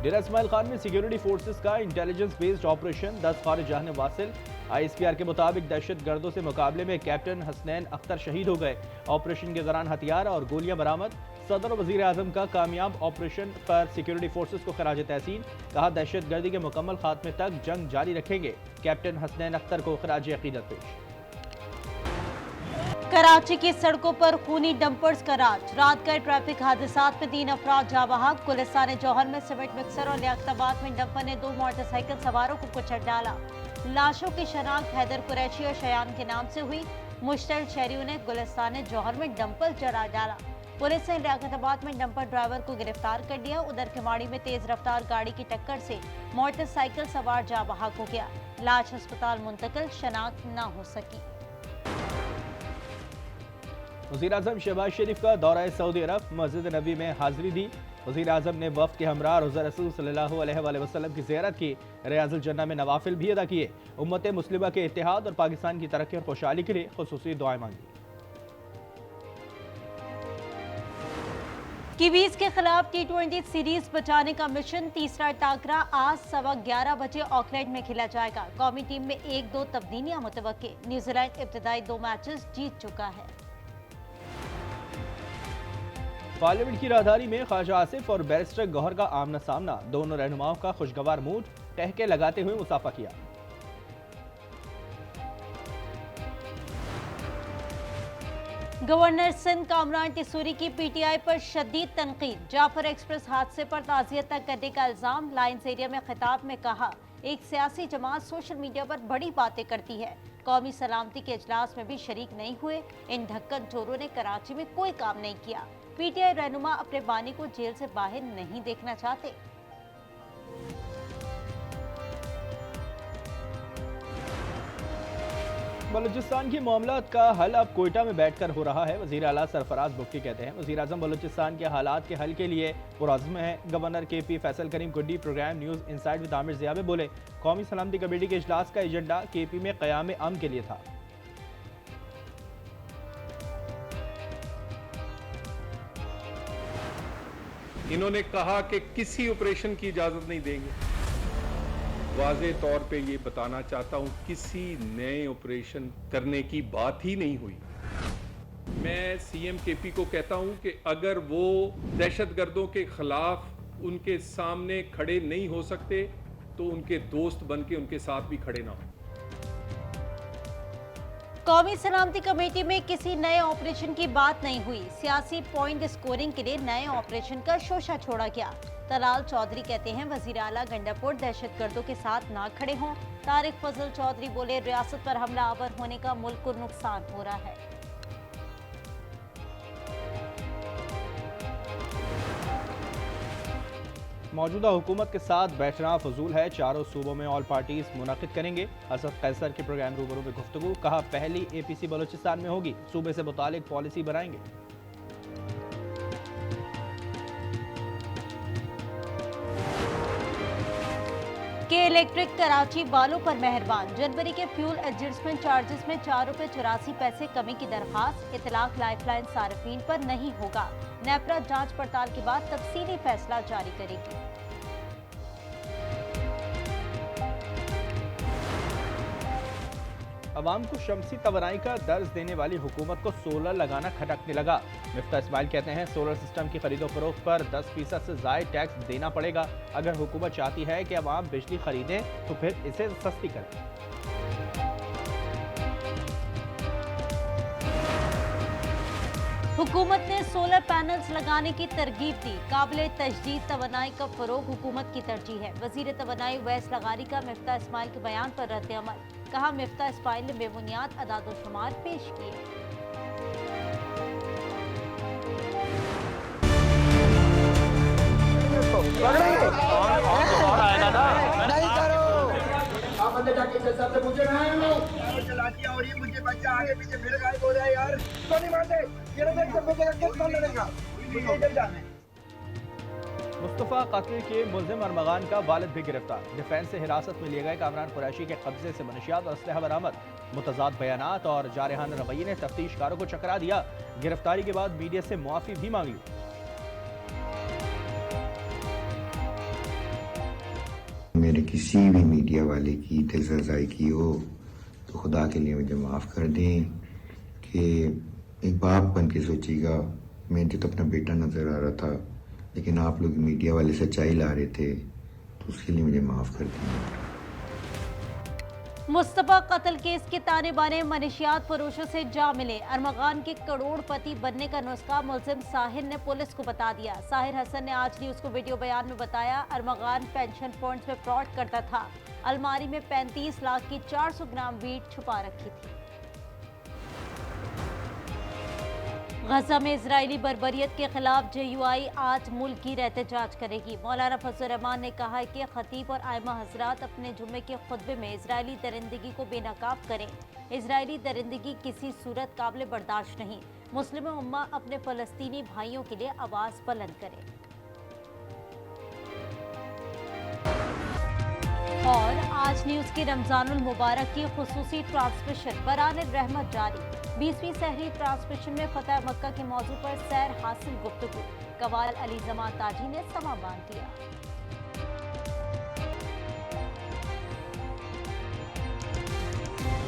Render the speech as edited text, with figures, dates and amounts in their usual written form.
डेरा इस्माइल खान में security forces का intelligence based operation 10 खारिज जान वासिल। ISPR के मुताबिक दहशत गर्दों से मुकाबले में कैप्टन हसनैन अख्तर शहीद हो गए। ऑपरेशन के दौरान हथियार और गोलियां बरामद। सदर और वजीर आजम का कामयाब ऑपरेशन पर सिक्योरिटी फोर्सेस को खराज तहसीन। कहा दहशत गर्दी के मुकम्मल खात्मे तक जंग जारी रखेंगे। कैप्टन हसनैन अख्तर को खराज अकीदत पेश। कराची की सड़कों पर खूनी डंपर्स का राज। रात गए ट्रैफिक हादसात में 3 अफराद जाँ बहक। गुलिस्तान जौहर में सीमेंट मिक्सर और लियाकताबाद में डंपर ने 2 मोटरसाइकिल सवारों को कुचल डाला। लाशों की शनाख्त हैदर कुरैशी और शयान के नाम से हुई। मुश्तल शहरियों ने गुलिस्तान जौहर में डंपर जला डाला। पुलिस ने लियाकताबाद में डंपर ड्राइवर को गिरफ्तार कर लिया। उधर किमाड़ी में तेज रफ्तार गाड़ी की टक्कर से मोटरसाइकिल सवार जाँ बहक हो गया। लाश अस्पताल मुंतकिल, शनाख्त न हो सकी। वज़ीर आज़म शहबाज शरीफ का दौरा सऊदी अरब, मस्जिद नबी में हाजिरी दी। वज़ीर आज़म ने वफ़द के हमरा रोज़ा रसूल सल्लल्लाहु अलैहि वसल्लम की ज़ियारत की। रियाज़ुल जन्नह में नवाफिल भी अदा किए। उम्मत मुस्लिमा के इत्तेहाद और पाकिस्तान की तरक्की और खुशहाली के लिए खुसूसी दुआएं मांगी। कीवीज के खिलाफ T20 सीरीज बचाने का मिशन। तीसरा टाकरा आज 11:15 बजे ऑकलैंड में खेला जाएगा। कौमी टीम में 1-2 तब्दीलियां मुतवक्के। न्यूजीलैंड इब्तदाई 2 मैचेस जीत चुका है। पार्लियामेंट की राहदारी में ख्वाजा आसिफ और बैरिस्टर गौहर का आमना सामना। दोनों रहनुमाओं का खुशगवार मूड, टहके लगाते हुए मुसाफा किया। गवर्नर सिंध कामरान टिसूरी की PTI पर शदीद तनकीद। जाफर एक्सप्रेस हादसे पर ताज़ियत तक करने का इल्जाम। लाइन्स एरिया में खिताब में कहा एक सियासी जमात सोशल मीडिया पर बड़ी बातें करती है। कौमी सलामती के इजलास में भी शरीक नहीं हुए। इन ढक्कन चोरों ने कराची में कोई काम नहीं किया। PTI रहनुमा अपने बानी को जेल से बाहर नहीं देखना चाहते। बलूचिस्तान की मामलात का हल अब कोयटा में बैठकर हो रहा है। वज़ीर आला सरफराज बुक्की कहते हैं वज़ीर आज़म बलूचिस्तान के हालात के हल के लिए पुरअज़्म है। Governor KP Faisal Karim Kundi program news inside with Aamir Zia में बोले कौमी सलामती कमेटी के इजलास का एजेंडा KP में क़याम अमन के लिए था। इन्होंने कहा कि किसी ऑपरेशन की इजाजत नहीं देंगे। वाज़े तौर पे ये बताना चाहता हूं किसी नए ऑपरेशन करने की बात ही नहीं हुई। मैं CM KP को कहता हूं कि अगर वो दहशतगर्दों के खिलाफ उनके सामने खड़े नहीं हो सकते तो उनके दोस्त बन के उनके साथ भी खड़े ना हो। कौमी सलामती कमेटी में किसी नए ऑपरेशन की बात नहीं हुई। सियासी पॉइंट स्कोरिंग के लिए नए ऑपरेशन का शोशा छोड़ा गया। तलाल चौधरी कहते हैं वजीर आला गंडापुर दहशतगर्दों के साथ ना खड़े हों। तारिक फजल चौधरी बोले रियासत पर हमला आवर होने का मुल्क को नुकसान हो रहा है। मौजूदा हुकूमत के साथ बैठना फजूल है। चारों सूबों में ऑल पार्टीज मुनाकिद करेंगे। असद कैसर के प्रोग्राम रूबरू में गुफ्तगू। कहा पहली APC बलूचिस्तान में होगी। सूबे से मुतालिक पॉलिसी बनाएंगे। के इलेक्ट्रिक कराची बालों पर मेहरबान। जनवरी के फ्यूल एडजस्टमेंट चार्जेस में 4 रुपए 84 पैसे कमी की दरखास्त। इतलाक लाइफलाइन सार्फिन पर नहीं होगा। नेपरा जांच पड़ताल के बाद तफसीली फैसला जारी करेगी। अवाम को शमसी तवानाई का दर्ज देने वाली हुकूमत को सोलर लगाना खटकने लगा। मिफ्ता इस्माइल कहते हैं सोलर सिस्टम की खरीदो फरोख्त पर 10% से ज़ायद टैक्स देना पड़ेगा। अगर हुकूमत चाहती है कि अवाम बिजली खरीदें तो फिर इसे सस्ती करें। हुकूमत ने सोलर पैनल्स लगाने की तरगीब दी। काबिल तजदीद तवानाई का फरोग हुकूमत की तरजीह है। वजीर तवानाई वैस लगारी का मिफ्ता इस्माइल के बयान पर रद्द अमल। कहा मिफ्ता इस्माइल ने बेबुनियाद अदाद-ओ-शुमार पेश किए। और ये मुझे बच्चा आगे पीछे फिर गायब हो रहा है यार। तो नहीं मानते कौन लड़ेगा? मुस्तफ़ा कत्ल के मुल्ज़िम अरमगान का वालिद भी गिरफ्तार। डिफेंस से हिरासत में लिए गए कामरान कुरैशी के कब्जे से मनशियात और असलहा बरामद। मुतज़ाद बयानात और जारहाना रवैये ने तफ्तीशकारों को चकरा दिया। गिरफ्तारी के बाद मीडिया से मुआफ़ी भी मांग ली। मेरे किसी भी मीडिया वाले की दिलसजाई की हो तो खुदा के लिए मुझे माफ़ कर दें कि एक बाप बन के सोचिएगा, मुझे तो अपना बेटा नज़र आ रहा था लेकिन आप लोग मीडिया वाले सच्चाई ला रहे थे, तो उसके लिए मुझे माफ़ कर दें। मुस्तफा कत्ल केस के ताने बाने मनशियात फरोशों से जा मिले। अरमगान के करोड़पति बनने का नुस्खा मुलजिम साहिर ने पुलिस को बता दिया। साहिर हसन ने आज न्यूज़ को वीडियो बयान में बताया, अरमगान पेंशन फंड्स में फ्रॉड करता था। अलमारी में 35 लाख की 400 ग्राम वीट छुपा रखी थी। गजा में इजरायली बर्बरियत के खिलाफ JUI आज मुल्क की एहतजाज करेगी। मौलाना फजल रहमान ने कहा है कि खतीब और आइमा हजरात अपने जुम्मे के खुतबे में इजरायली दरिंदगी को बेनकाब करें। इजरायली दरिंदगी किसी सूरत काबिल बर्दाश्त नहीं। मुस्लिम उम्मा अपने फलस्तीनी भाइयों के लिए आवाज बुलंद करे। और आज न्यूज़ की रमजानुल मुबारक की खुसूसी ट्रांसमिशन बरान रहमत जारी। 20वीं सहरी ट्रांसमिशन में फतह मक्का के मौजू पर सैर हासिल गुफ्तगू। कवाल अली जमान ताजी ने समा बांध दिया।